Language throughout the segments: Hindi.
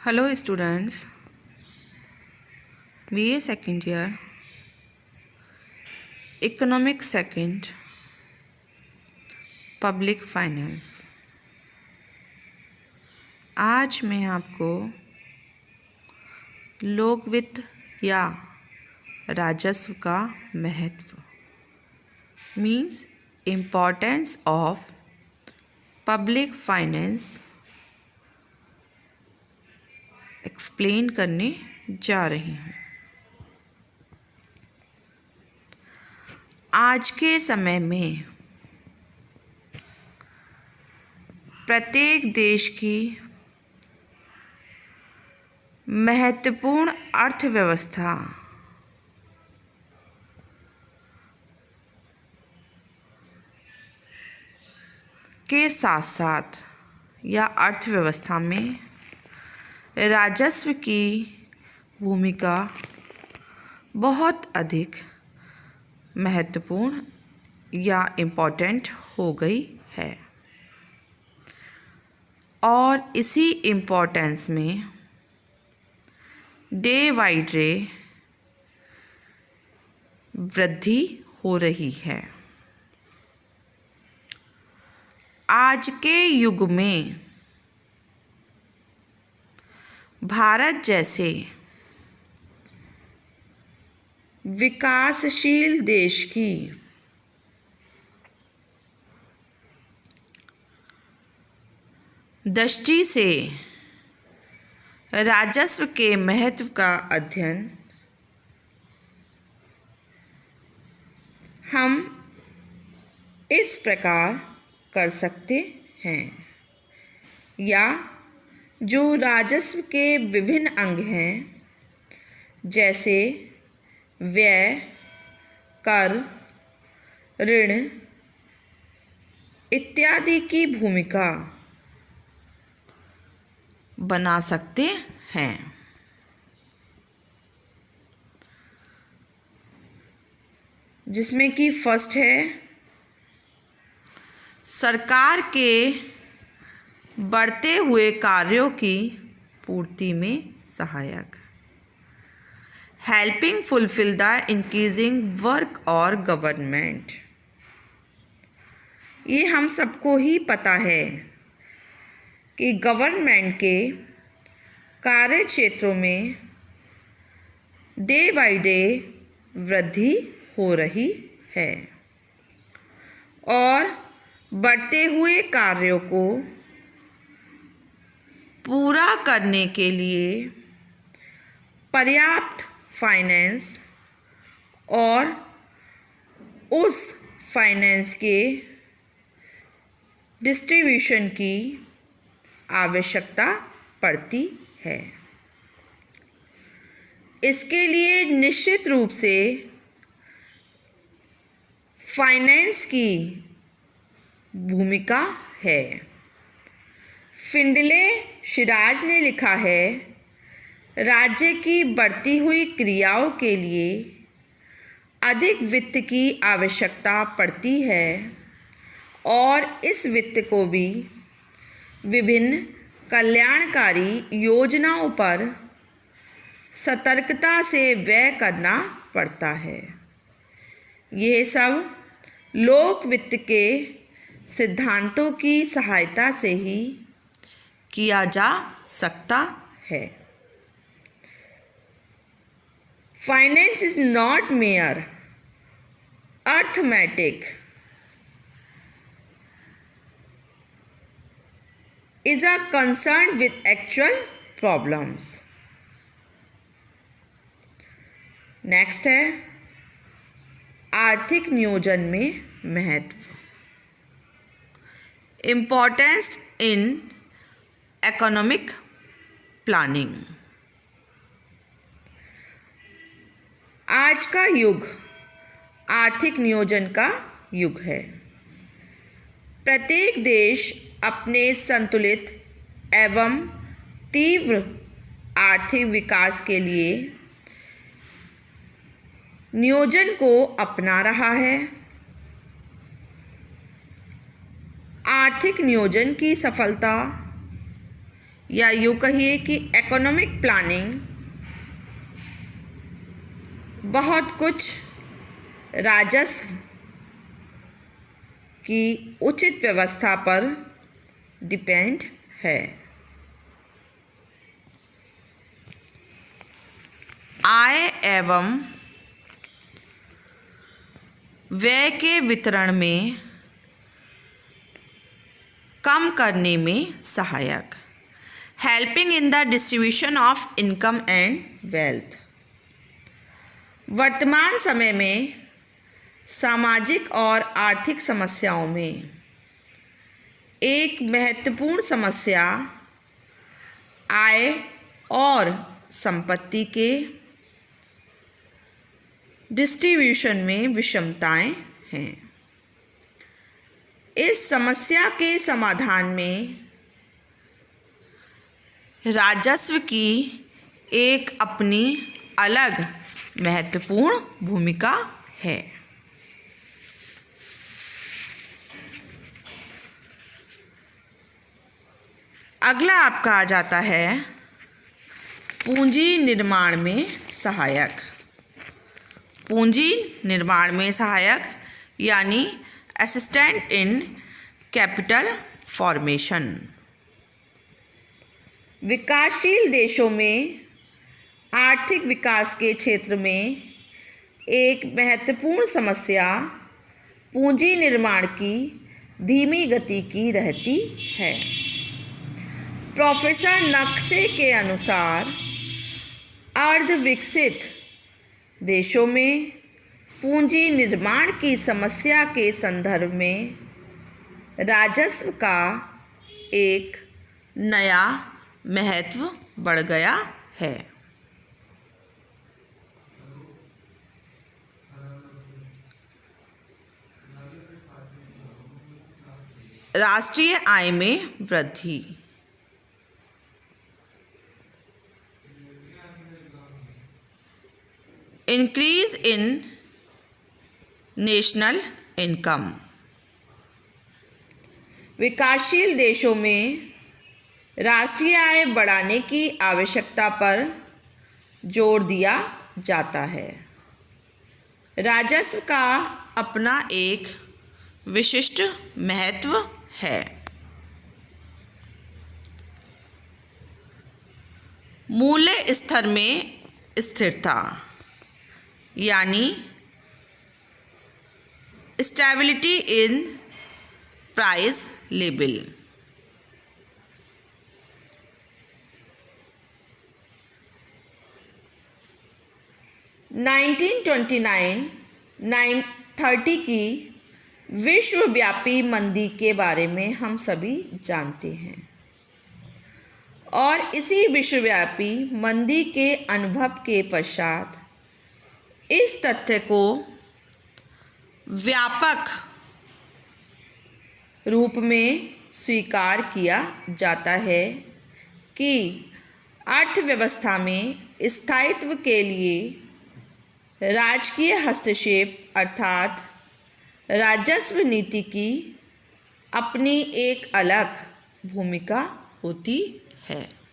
Hello students, BA second year, Economics second, Public Finance। आज मैं आपको लोक वित्त या राजस्व का महत्व means importance of public finance explain करने जा रही हूँ। आज के समय में प्रत्येक देश की महत्वपूर्ण अर्थव्यवस्था के साथ साथ या अर्थव्यवस्था में राजस्व की भूमिका बहुत अधिक महत्वपूर्ण या इम्पोर्टेंट हो गई है और इसी इम्पोर्टेंस में डे बाय डे वृद्धि हो रही है। आज के युग में भारत जैसे विकासशील देश की दृष्टि से राजस्व के महत्व का अध्ययन हम इस प्रकार कर सकते हैं या जो राजस्व के विभिन्न अंग हैं जैसे व्यय, कर, ऋण इत्यादि की भूमिका बना सकते हैं। जिसमें कि फर्स्ट है सरकार के बढ़ते हुए कार्यों की पूर्ति में सहायक, helping fulfil the increasing work और गवर्नमेंट। ये हम सबको ही पता है कि गवर्नमेंट के कार्य क्षेत्रों में डे बाय डे वृद्धि हो रही है और बढ़ते हुए कार्यों को पूरा करने के लिए पर्याप्त फाइनेंस और उस फाइनेंस के डिस्ट्रीब्यूशन की आवश्यकता पड़ती है। इसके लिए निश्चित रूप से फाइनेंस की भूमिका है। फिंडले शिराज ने लिखा है, राज्य की बढ़ती हुई क्रियाओं के लिए अधिक वित्त की आवश्यकता पड़ती है और इस वित्त को भी विभिन्न कल्याणकारी योजनाओं पर सतर्कता से व्यय करना पड़ता है। यह सब लोक वित्त के सिद्धांतों की सहायता से ही किया जा सकता है। Finance is not mayor arithmetic, is a concern with actual problems। Next है आर्थिक नियोजन में महत्व, इम्पोर्टेंस इन इकोनॉमिक प्लानिंग। आज का युग आर्थिक नियोजन का युग है। प्रत्येक देश अपने संतुलित एवं तीव्र आर्थिक विकास के लिए नियोजन को अपना रहा है। आर्थिक नियोजन की सफलता या यूँ कहिए कि इकोनॉमिक प्लानिंग बहुत कुछ राजस्व की उचित व्यवस्था पर डिपेंड है। आय एवं व्यय के वितरण में कम करने में सहायक, helping in the distribution of income and wealth. वर्तमान समय में सामाजिक और आर्थिक समस्याओं में एक महत्वपूर्ण समस्या आय और संपत्ति के डिस्ट्रीब्यूशन में विषमताएं हैं। इस समस्या के समाधान में राजस्व की एक अपनी अलग महत्वपूर्ण भूमिका है। अगला आपका आ जाता है पूंजी निर्माण में सहायक। पूंजी निर्माण में सहायक यानी असिस्टेंट इन कैपिटल फॉर्मेशन। विकासशील देशों में आर्थिक विकास के क्षेत्र में एक महत्वपूर्ण समस्या पूंजी निर्माण की धीमी गति की रहती है। प्रोफेसर नक्शे के अनुसार अर्ध विकसित देशों में पूंजी निर्माण की समस्या के संदर्भ में राजस्व का एक नया महत्व बढ़ गया है। राष्ट्रीय आय में वृद्धि। Increase in national income. विकासशील देशों में राष्ट्रीय आय बढ़ाने की आवश्यकता पर जोर दिया जाता है। राजस्व का अपना एक विशिष्ट महत्व है। मूल्य स्तर में स्थिरता यानी stability in price level. Nineteen 1929-30 की विश्वव्यापी मंदी के बारे में हम सभी जानते हैं और इसी विश्वव्यापी मंदी के अनुभव के पश्चात इस तथ्य को व्यापक रूप में स्वीकार किया जाता है कि अर्थव्यवस्था में स्थायित्व के लिए राजकीय हस्तक्षेप अर्थात राजस्व नीति की अपनी एक अलग भूमिका होती है।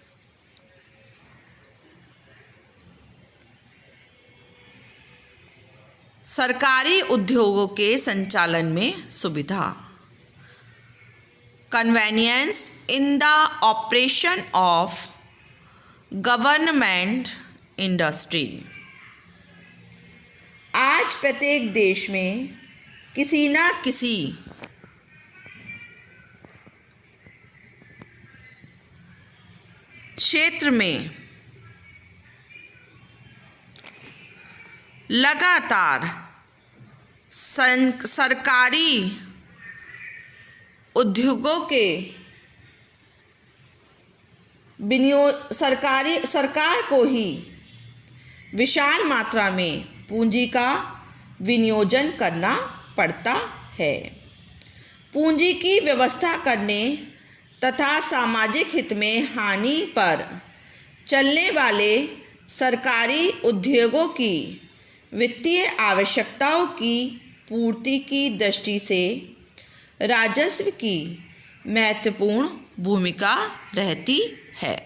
सरकारी उद्योगों के संचालन में सुविधा। Convenience in the operation of government industry. आज प्रत्येक देश में किसी न किसी क्षेत्र में लगातार सरकारी उद्योगों के सरकार को ही विशाल मात्रा में पूंजी का विनियोजन करना पड़ता है। पूंजी की व्यवस्था करने तथा सामाजिक हित में हानि पर चलने वाले सरकारी उद्योगों की वित्तीय आवश्यकताओं की पूर्ति की दृष्टि से राजस्व की महत्वपूर्ण भूमिका रहती है।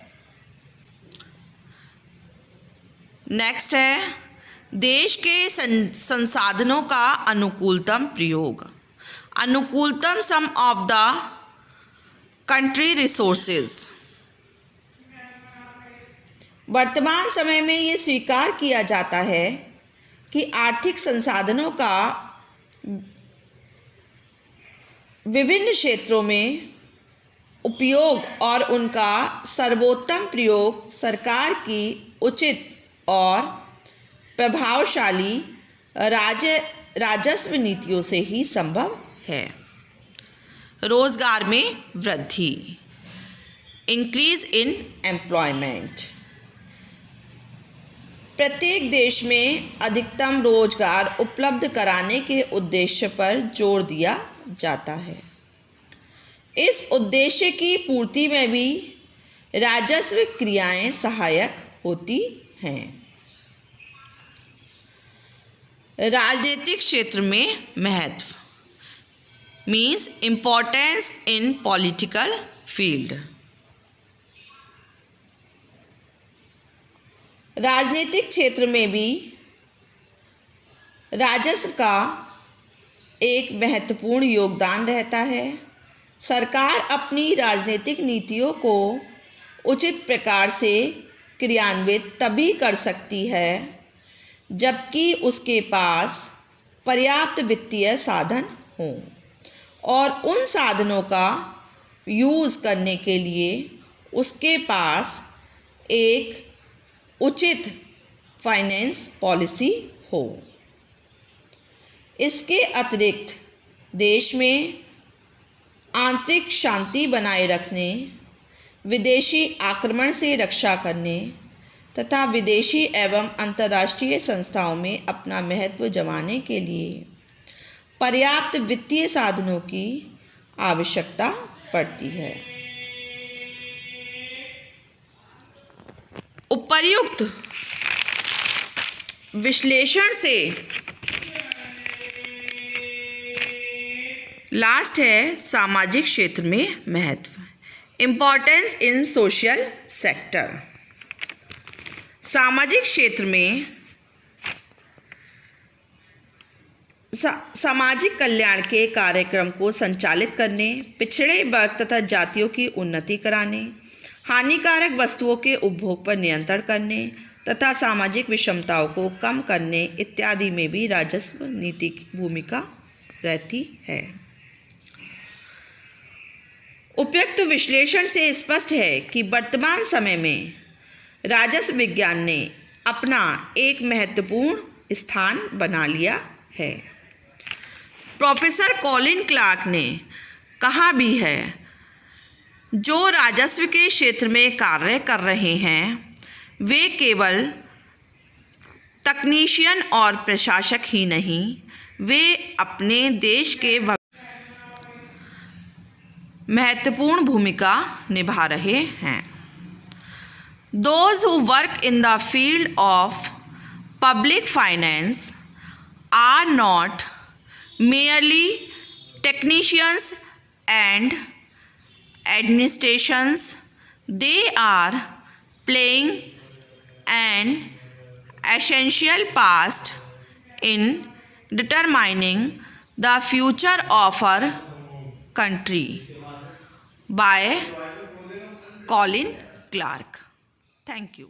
नेक्स्ट है देश के संसाधनों का अनुकूलतम प्रयोग। अनुकूलतम सम ऑफ द कंट्री रिसोर्सेज। वर्तमान समय में ये स्वीकार किया जाता है कि आर्थिक संसाधनों का विभिन्न क्षेत्रों में उपयोग और उनका सर्वोत्तम प्रयोग सरकार की उचित और प्रभावशाली राजस्व नीतियों से ही संभव है। रोजगार में वृद्धि, इंक्रीज इन एम्प्लॉयमेंट। प्रत्येक देश में अधिकतम रोजगार उपलब्ध कराने के उद्देश्य पर जोर दिया जाता है। इस उद्देश्य की पूर्ति में भी राजस्व क्रियाएं सहायक होती हैं। राजनीतिक क्षेत्र में महत्व means importance in political field. राजनीतिक क्षेत्र में भी राजस्व का एक महत्वपूर्ण योगदान रहता है। सरकार अपनी राजनीतिक नीतियों को उचित प्रकार से क्रियान्वित तभी कर सकती है जबकि उसके पास पर्याप्त वित्तीय साधन हों और उन साधनों का यूज़ करने के लिए उसके पास एक उचित फाइनेंस पॉलिसी हो। इसके अतिरिक्त देश में आंतरिक शांति बनाए रखने, विदेशी आक्रमण से रक्षा करने तथा विदेशी एवं अंतर्राष्ट्रीय संस्थाओं में अपना महत्व जमाने के लिए पर्याप्त वित्तीय साधनों की आवश्यकता पड़ती है। उपर्युक्त विश्लेषण से लास्ट है सामाजिक क्षेत्र में महत्व, इम्पोर्टेंस इन सोशल सेक्टर। सामाजिक क्षेत्र में सामाजिक कल्याण के कार्यक्रम को संचालित करने, पिछड़े वर्ग तथा जातियों की उन्नति कराने, हानिकारक वस्तुओं के उपभोग पर नियंत्रण करने तथा सामाजिक विषमताओं को कम करने इत्यादि में भी राजस्व नीति की भूमिका रहती है। उपयुक्त विश्लेषण से स्पष्ट है कि वर्तमान समय में राजस्व विज्ञान ने अपना एक महत्वपूर्ण स्थान बना लिया है। प्रोफेसर कॉलिन क्लार्क ने कहा भी है, जो राजस्व के क्षेत्र में कार्य कर रहे हैं वे केवल तकनीशियन और प्रशासक ही नहीं, वे अपने देश के महत्वपूर्ण भूमिका निभा रहे हैं। Those who work in the field of public finance are not merely technicians and administrations, they are playing an essential part in determining the future of our country. By Colin Clark. Thank you.